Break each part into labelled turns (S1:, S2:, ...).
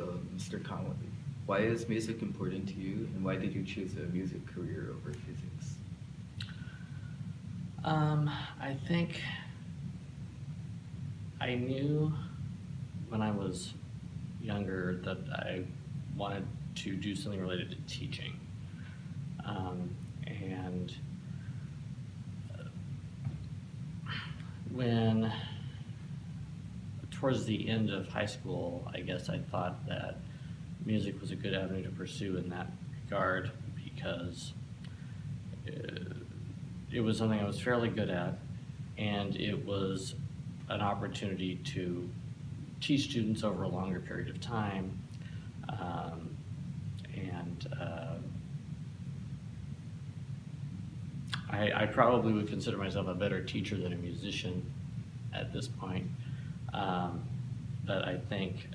S1: So, Mr. Conway, why is music important to you, and why did you choose a music career over physics?
S2: I think I knew when I was younger that I wanted to do something related to teaching. And when towards the end of high school, I guess I thought that music was a good avenue to pursue in that regard because it was something I was fairly good at, and it was an opportunity to teach students over a longer period of time. I probably would consider myself a better teacher than a musician at this point. But I think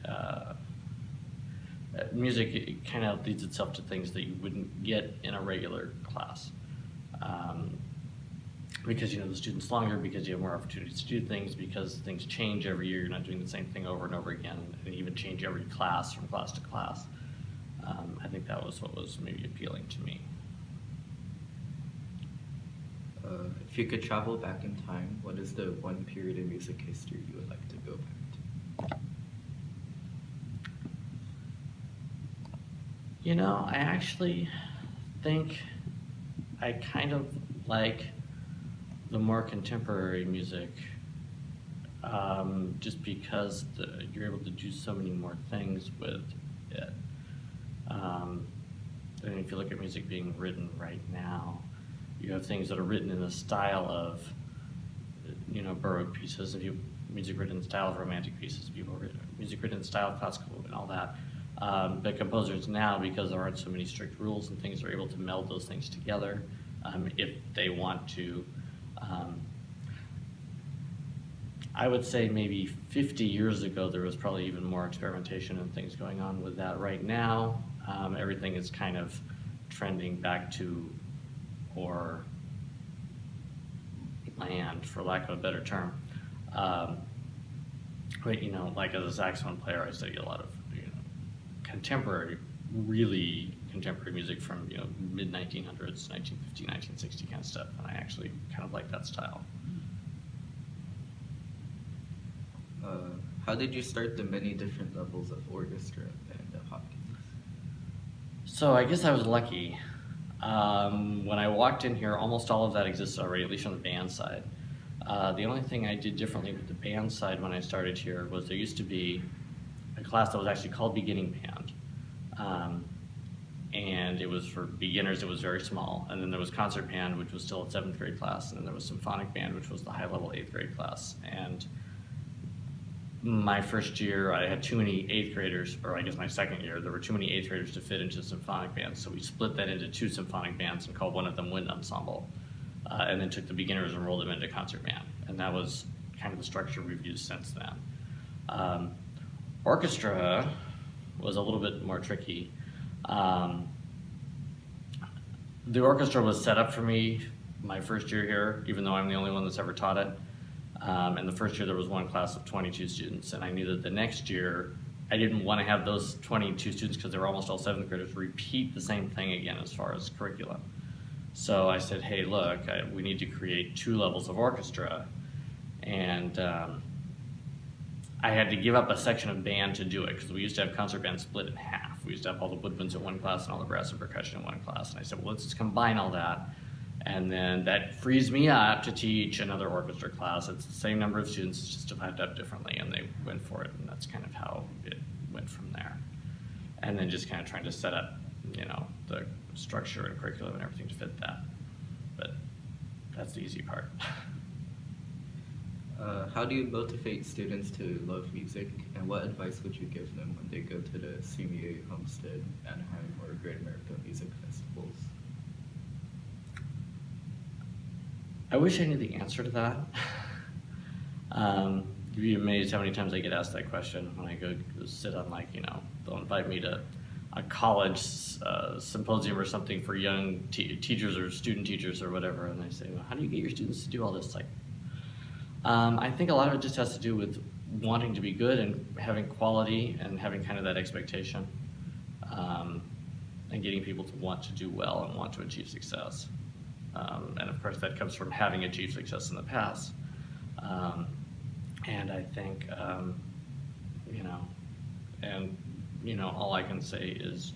S2: music kind of leads itself to things that you wouldn't get in a regular class. Because you know the students longer, because you have more opportunities to do things, because things change every year, you're not doing the same thing over and over again, and even change every class from class to class. I think that was what was maybe appealing to me.
S1: If you could travel back in time, what is the one period in music history you would like to go back to?
S2: You know, I actually think I kind of like the more contemporary music, just because you're able to do so many more things with it. And if you look at music being written right now, you have things that are written in the style of, you know, Baroque pieces, and music written in the style of Romantic pieces, music written in the style of classical and all that. But composers now, because there aren't so many strict rules and things, are able to meld those things together if they want to. I would say maybe 50 years ago there was probably even more experimentation and things going on with that. Right now, everything is kind of trending back to or land, for lack of a better term. But you know, like as a saxophone player, I study a lot of contemporary, really contemporary music from mid 1900s, 1950, 1960 kind of stuff, and I actually kind of like that style.
S1: How did you start the many different levels of orchestra and Hopkins?
S2: So I guess I was lucky. When I walked in here, almost all of that existed already, at least on the band side. The only thing I did differently with the band side when I started here was there used to be a class that was actually called Beginning Band. And it was for beginners, it was very small. And then there was concert band, which was still a 7th grade class. And then there was symphonic band, which was the high level 8th grade class. And my first year, I had too many 8th graders, or I guess my second year, there were too many 8th graders to fit into symphonic bands. So we split that into 2 symphonic bands and called one of them Wind Ensemble. And then took the beginners and rolled them into concert band. And that was kind of the structure we've used since then. Orchestra was a little bit more tricky. The orchestra was set up for me my first year here, even though I'm the only one that's ever taught it. And the first year there was one class of 22 students, and I knew that the next year I didn't want to have those 22 students, because they were almost all 7th graders, repeat the same thing again as far as curriculum. So I said, hey, look, we need to create 2 levels of orchestra, and I had to give up a section of band to do it, because we used to have concert band split in half. We used to have all the woodwinds in one class and all the brass and percussion in one class. And I said, well, let's just combine all that. And then that frees me up to teach another orchestra class. It's the same number of students, it's just divided up differently, and they went for it. And that's kind of how it went from there. And then just kind of trying to set up, the structure and curriculum and everything to fit that. But that's the easy part.
S1: How do you motivate students to love music, and what advice would you give them when they go to the CMEA, Homestead, Anaheim, or Great American Music Festivals?
S2: I wish I knew the answer to that. You'd be amazed how many times I get asked that question when I go sit on, they'll invite me to a college symposium or something for young teachers or student teachers or whatever, and I say, well, how do you get your students to do all this? I think a lot of it just has to do with wanting to be good and having quality and having kind of that expectation, and getting people to want to do well and want to achieve success. And of course, that comes from having achieved success in the past. And I think, all I can say is,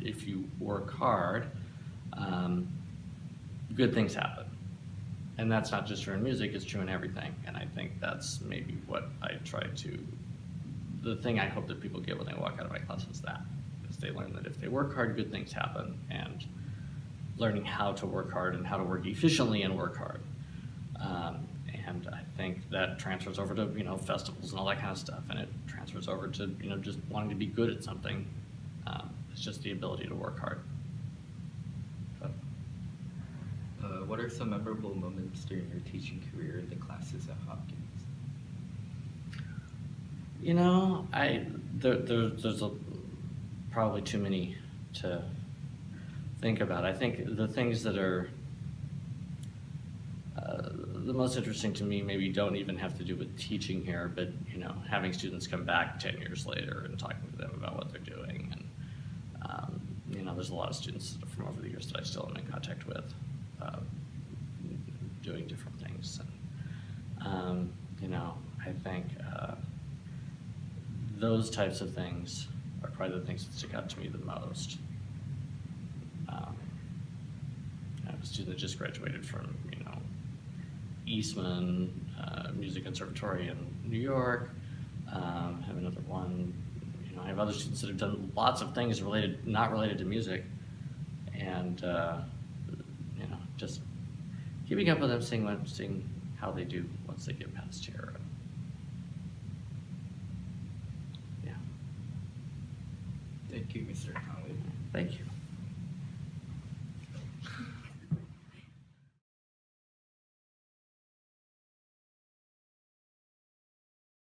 S2: if you work hard, good things happen. And that's not just true in music, it's true in everything. And I think that's maybe what I try to, the thing I hope that people get when they walk out of my class is that. Is they learn that if they work hard, good things happen. And learning how to work hard and how to work efficiently and work hard. And I think that transfers over to, festivals and all that kind of stuff. And it transfers over to, just wanting to be good at something. It's just the ability to work hard. So.
S1: What are some memorable moments during your teaching career in the classes at Hopkins?
S2: There's probably too many to think about. I think the things that are the most interesting to me maybe don't even have to do with teaching here, but having students come back 10 years later and talking to them about what they're doing. And there's a lot of students from over the years that I still am in contact with, doing different things. And I think those types of things are probably the things that stick out to me the most. I have a student that just graduated from Eastman Music Conservatory in New York. I have another one. I have other students that have done lots of things not related to music, and just keeping up with them, seeing how they do once they get past here. Yeah.
S1: Thank you, Mr. Conway.
S2: Thank you.